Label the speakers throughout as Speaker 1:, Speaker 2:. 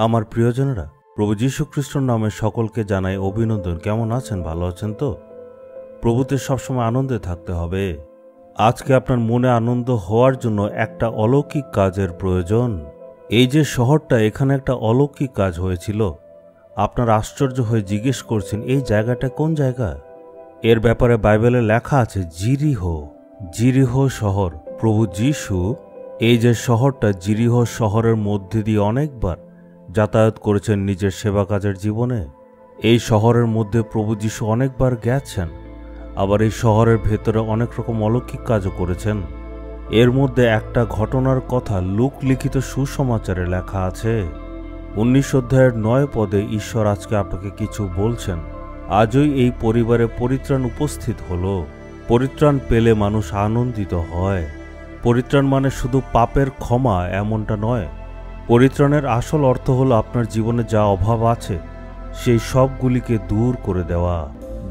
Speaker 1: আমার প্রিয়জনেরা, প্রভু যীশু খ্রিস্টর নামে সকলকে জানাই অভিনন্দন। কেমন আছেন? ভালো আছেন তো? প্রভুতে সবসময় আনন্দে থাকতে হবে। আজকে আপনার মনে আনন্দ হওয়ার জন্য একটা অলৌকিক কাজের প্রয়োজন। এই যে শহরটা, এখানে একটা অলৌকিক কাজ হয়েছিল। আপনার আশ্চর্য হয়ে জিজ্ঞেস করছেন, এই জায়গাটা কোন জায়গা? এর ব্যাপারে বাইবেলে লেখা আছে জিরিহ শহর। প্রভু যীশু এই যে শহরটা, জিরিহ শহরের মধ্যে দিয়ে অনেকবার যাতায়াত করেছেন নিজের সেবা কাজের জীবনে। এই শহরের মধ্যে প্রভু যীশু অনেকবার গেছেন, আবার এই শহরের ভেতরে অনেক রকম অলৌকিক কাজও করেছেন। এর মধ্যে একটা ঘটনার কথা লূক লিখিত সুসমাচারে লেখা আছে। 19 অধ্যায়ের 9 পদে ঈশ্বর আজকে আপনাকে কিছু বলছেন। আজই এই পরিবারে পরিত্রাণ উপস্থিত হলো। পরিত্রাণ পেলে মানুষ আনন্দিত হয়। পরিত্রাণ মানে শুধু পাপের ক্ষমা এমনটা নয়। পরিত্রাণের আসল অর্থ হলো আপনার জীবনে যা অভাব আছে সেই সবগুলিকে দূর করে দেওয়া।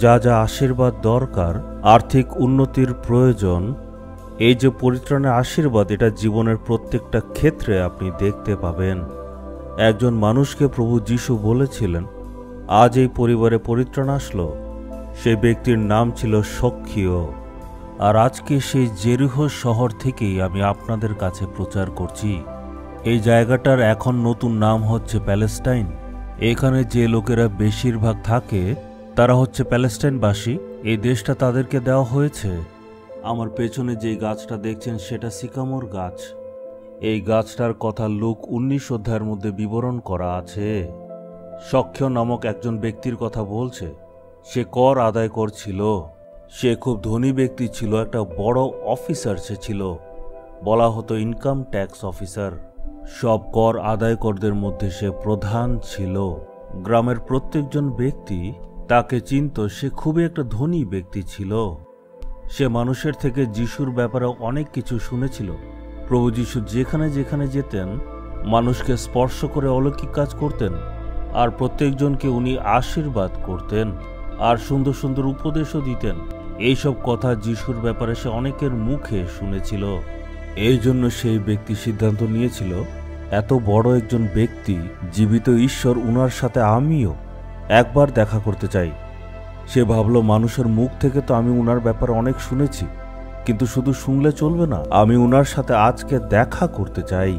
Speaker 1: যা যা আশীর্বাদ দরকার, আর্থিক উন্নতির প্রয়োজন, এই যে পরিত্রাণের আশীর্বাদ, এটা জীবনের প্রত্যেকটা ক্ষেত্রে আপনি দেখতে পাবেন। একজন মানুষকে প্রভু যীশু বলেছিলেন, আজ এই পরিবারে পরিত্রাণ আসলো। সেই ব্যক্তির নাম ছিল সক্ষীয়। আর আজকে সেই জেরিহ শহর থেকেই আমি আপনাদের কাছে প্রচার করছি। এই জায়গাটার এখন নতুন নাম হচ্ছে প্যালেস্টাইন। এখানে যে লোকেরা বেশিরভাগ থাকে তারা হচ্ছে প্যালেস্টাইনবাসী। এই দেশটা তাদেরকে দেওয়া হয়েছে। আমার পেছনে যে গাছটা দেখছেন সেটা সিকামোর গাছ। এই গাছটার কথা লূক 19 অধ্যায়ের মধ্যে বিবরণ করা আছে। সখ্য নামক একজন ব্যক্তির কথা বলছে। সে কর আদায় করছিল। সে খুব ধনী ব্যক্তি ছিল, একটা বড় অফিসার সে ছিল। বলা হতো ইনকাম ট্যাক্স অফিসার। সব কর আদায়করদের মধ্যে সে প্রধান ছিল। গ্রামের প্রত্যেকজন ব্যক্তি তাকে চিনত। সে খুবই একটা ধনী ব্যক্তি ছিল। সে মানুষের থেকে যিশুর ব্যাপারে অনেক কিছু শুনেছিল। প্রভু যীশু যেখানে যেখানে যেতেন মানুষকে স্পর্শ করে অলৌকিক কাজ করতেন, আর প্রত্যেকজনকে উনি আশীর্বাদ করতেন, আর সুন্দর সুন্দর উপদেশও দিতেন। এইসব কথা যিশুর ব্যাপারে সে অনেকের মুখে শুনেছিল। এই জন্য সেই ব্যক্তি সিদ্ধান্ত নিয়েছিল, এত বড় একজন ব্যক্তি, জীবিত ঈশ্বর, উনার সাথে আমিও একবার দেখা করতে চাই। সে ভাবল, মানুষের মুখ থেকে তো আমি উনার ব্যাপারে অনেক শুনেছি, কিন্তু শুধু শুনলে চলবে না, আমি উনার সাথে আজকে দেখা করতে চাই।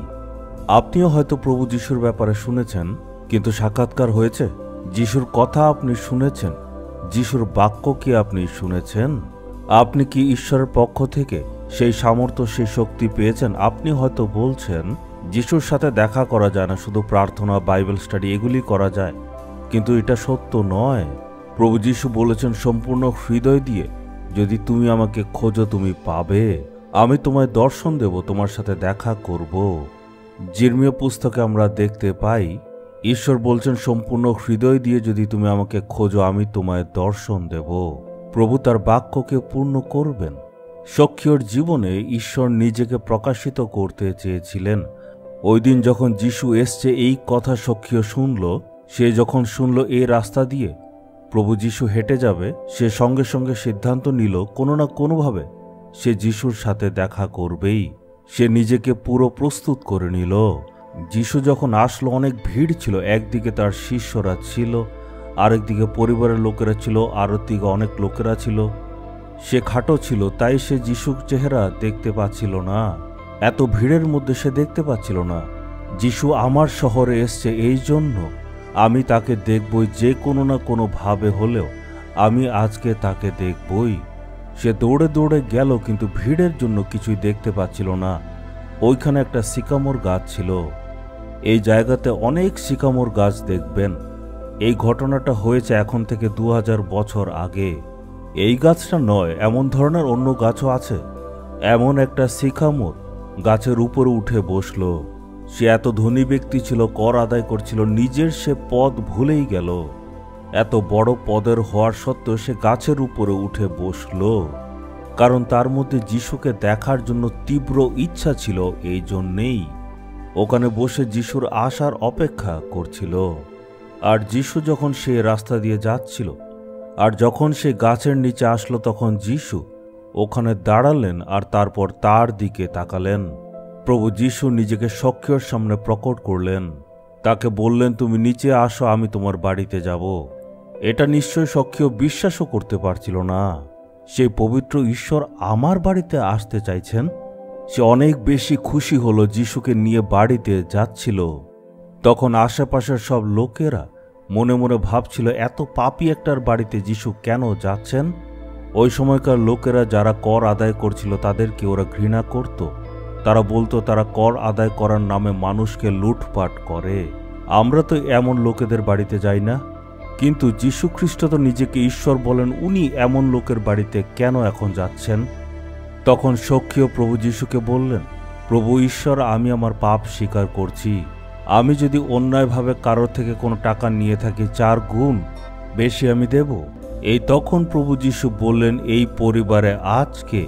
Speaker 1: আপনিও হয়তো প্রভু যিশুর ব্যাপারে শুনেছেন, কিন্তু সাক্ষাৎকার হয়েছে? যিশুর কথা আপনি শুনেছেন? যিশুর বাক্য কি আপনি শুনেছেন? আপনি কি ঈশ্বরের পক্ষ থেকে সেই সামর্থ্য, সেই শক্তি পেয়েছেন? আপনি হয়তো বলছেন, যিশুর সাথে দেখা করা যায় না, শুধু প্রার্থনা, বাইবেল স্টাডি এগুলি করা যায়। কিন্তু এটা সত্য নয়। প্রভু যীশু বলেছেন, সম্পূর্ণ হৃদয় দিয়ে যদি তুমি আমাকে খোঁজো তুমি পাবে। আমি তোমায় দর্শন দেব, তোমার সাথে দেখা করব। জির্মীয় পুস্তকে আমরা দেখতে পাই, ঈশ্বর বলছেন, সম্পূর্ণ হৃদয় দিয়ে যদি তুমি আমাকে খোঁজো আমি তোমায় দর্শন দেব। প্রভু তার বাক্যকে পূর্ণ করবেন। সখ্যর জীবনে ঈশ্বর নিজেকে প্রকাশিত করতে চেয়েছিলেন। ওই দিন যখন যিশু এসছে, এই কথা সখ্য শুনল। সে যখন শুনল এই রাস্তা দিয়ে প্রভু যিশু হেঁটে যাবে, সে সঙ্গে সঙ্গে সিদ্ধান্ত নিল কোনো না কোনোভাবে সে যিশুর সাথে দেখা করবেই। সে নিজেকে পুরো প্রস্তুত করে নিল। যিশু যখন আসলো, অনেক ভিড় ছিল। একদিকে তার শিষ্যরা ছিল, আরেকদিকে পরিবারের লোকেরা ছিল, আরেকদিকে অনেক লোকেরা ছিল। সে খাটো ছিল, তাই সে যিশুর চেহারা দেখতে পাচ্ছিল না। এত ভিড়ের মধ্যে সে দেখতে পাচ্ছিল না। যিশু আমার শহরে এসছে, এই জন্য আমি তাকে দেখবই, যে কোনো না কোনো ভাবে হলেও আমি আজকে তাকে দেখবই। সে দৌড়ে দৌড়ে গেল, কিন্তু ভিড়ের জন্য কিছুই দেখতে পাচ্ছিল না। ওইখানে একটা সিকামোর গাছ ছিল। এই জায়গাতে অনেক সিকামোর গাছ দেখবেন। এই ঘটনাটা হয়েছে এখন থেকে 2000 বছর আগে। এই গাছটা নয়, এমন ধরনের অন্য গাছও আছে। এমন একটা সিকামোর গাছের উপরে উঠে বসল। সে এত ধনী ব্যক্তি ছিল, কর আদায় করছিল, নিজের সে পদ ভুলেই গেল। এত বড় পদের হওয়ার সত্ত্বেও সে গাছের উপরে উঠে বসল, কারণ তার মধ্যে যিশুকে দেখার জন্য তীব্র ইচ্ছা ছিল। এই জন্যেই ওখানে বসে যিশুর আসার অপেক্ষা করছিল। আর যিশু যখন সে রাস্তা দিয়ে যাচ্ছিল, আর যখন সে গাছের নিচে আসলো তখন যিশু ওখানে দাঁড়ালেন আর তারপর তার দিকে তাকালেন। প্রভু যিশু নিজেকে সক্রিয়র সামনে প্রকট করলেন, তাকে বললেন, তুমি নিচে আসো, আমি তোমার বাড়িতে যাব। এটা নিশ্চয় সক্রিয় বিশ্বাসও করতে পারছিল না। সেই পবিত্র ঈশ্বর আমার বাড়িতে আসতে চাইছেন। সে অনেক বেশি খুশি হলো যিশুকে নিয়ে বাড়িতে যাচ্ছিল। তখন আশেপাশের সব লোকেরা মনে মনে ভাবছিল, এত পাপী একটার বাড়িতে যিশু কেন যাচ্ছেন? ওই সময়কার লোকেরা যারা কর আদায় করছিল তাদেরকে ওরা ঘৃণা করত। তারা বলতো তারা কর আদায় করার নামে মানুষকে লুটপাট করে। আমরা তো এমন লোকেদের বাড়িতে যাই না। কিন্তু যীশু খ্রিস্ট তো নিজেকে ঈশ্বর বলেন, উনি এমন লোকের বাড়িতে কেন এখন যাচ্ছেন? তখন সখ্যীয় প্রভু যীশুকে বললেন, প্রভু ঈশ্বর, আমি আমার পাপ স্বীকার করছি। আমি যদি অন্যায়ভাবে কারোর থেকে কোনো টাকা নিয়ে থাকি 4 গুণ বেশি আমি দেব। এই তখন প্রভু যীশু বললেন, এই পরিবারে আজকে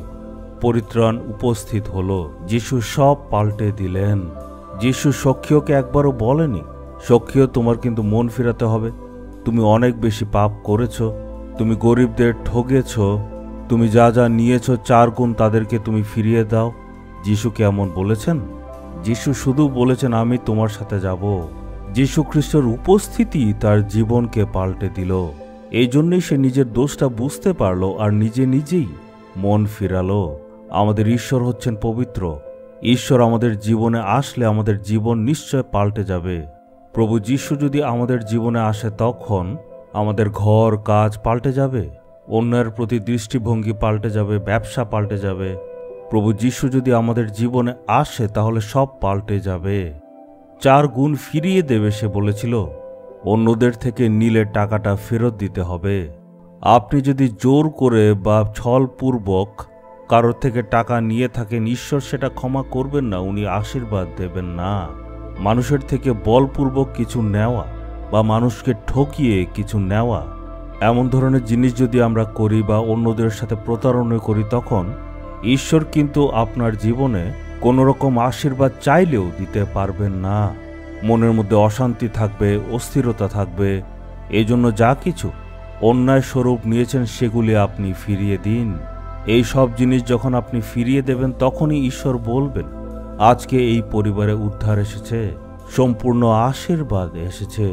Speaker 1: পরিত্রাণ উপস্থিত হলো। যীশু সব পাল্টে দিলেন। যীশু সখ্যীয়কে একবারও বলেনি, সখ্যীয় তোমার কিন্তু মন ফিরাতে হবে, তুমি অনেক বেশি পাপ করেছ, তুমি গরিবদের ঠকেছ, তুমি যা যা নিয়েছ 4 গুণ তাদেরকে তুমি ফিরিয়ে দাও। যীশু কি এমন বলেছেন? যীশু শুধু বলেছেন, আমি তোমার সাথে যাব। যীশু খ্রিস্টের উপস্থিতি তার জীবনকে পাল্টে দিল। এই জন্যই সে নিজের দোষটা বুঝতে পারল আর নিজে নিজেই মন ফিরালো। আমাদের ঈশ্বর হচ্ছেন পবিত্র। ঈশ্বর আমাদের জীবনে আসলে আমাদের জীবন নিশ্চয় পাল্টে যাবে। প্রভু যীশু যদি আমাদের জীবনে আসে তখন আমাদের ঘর কাজ পাল্টে যাবে, অন্যের প্রতি দৃষ্টিভঙ্গি পাল্টে যাবে, ব্যবসা পাল্টে যাবে। প্রভু যীশু যদি আমাদের জীবনে আসে তাহলে সব পাল্টে যাবে। 4 গুণ ফিরিয়ে দেবে সে বলেছিল। অন্যদের থেকে নিলে টাকাটা ফেরত দিতে হবে। আপনি যদি জোর করে বা ছলপূর্বক কারোর থেকে টাকা নিয়ে থাকেন, ঈশ্বর সেটা ক্ষমা করবেন না, উনি আশীর্বাদ দেবেন না। মানুষের থেকে বলপূর্বক কিছু নেওয়া বা মানুষকে ঠকিয়ে কিছু নেওয়া, এমন ধরনের জিনিস যদি আমরা করি বা অন্যদের সাথে প্রতারণা করি, তখন ঈশ্বর কিন্তু আপনার জীবনে কোনো রকম আশীর্বাদ চাইলেও দিতে পারবেন না। মনের মধ্যে অশান্তি থাকবে, অস্থিরতা থাকবে। এই জন্য যা কিছু অন্যায় স্বরূপ নিয়েছেন সেগুলি আপনি ফিরিয়ে দিন। এই সব জিনিস যখন আপনি ফিরিয়ে দেবেন তখনই ঈশ্বর বলবেন, আজকে এই পরিবারে উদ্ধার এসেছে, সম্পূর্ণ আশীর্বাদ এসেছে।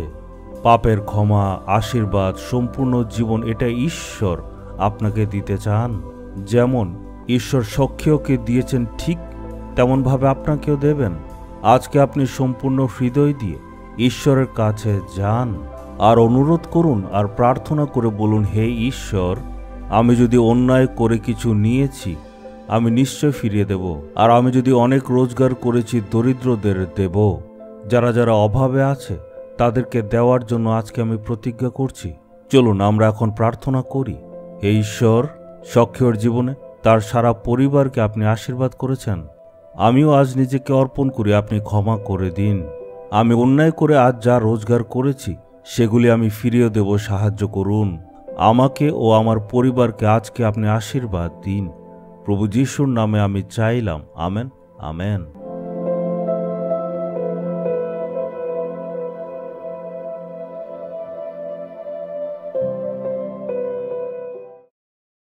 Speaker 1: পাপের ক্ষমা, আশীর্বাদ, সম্পূর্ণ জীবন, এটা ঈশ্বর আপনাকে দিতে চান। যেমন ঈশ্বর সখ্যীয়কে দিয়েছেন ঠিক তেমনভাবে আপনাকেও দেবেন। আজকে আপনি সম্পূর্ণ হৃদয় দিয়ে ঈশ্বরের কাছে যান আর অনুরোধ করুন আর প্রার্থনা করে বলুন, হে ঈশ্বর, আমি যদি অন্যায় করে কিছু নিয়েছি আমি নিশ্চয় ফিরিয়ে দেব। আর আমি যদি অনেক রোজগার করেছি দরিদ্রদের দেব। যারা যারা অভাবে আছে তাদেরকে দেওয়ার জন্য আজকে আমি প্রতিজ্ঞা করছি। চলুন আমরা এখন প্রার্থনা করি। হে ঈশ্বর, সখ্যীয়র জীবনে তার সারা পরিবারকে আপনি আশীর্বাদ করেছেন। আমিও আজ নিজেকে অর্পণ করি, আপনি ক্ষমা করে দিন। আমি অন্যায় করে আজ যা রোজগার করেছি সেগুলি আমি ফিরিয়ে দেব, সাহায্য করুন। আমাকে ও আমার পরিবারকে আজকে আপনি আশীর্বাদ দিন। প্রভু যীশুর নামে আমি চাইলাম। Amen, amen.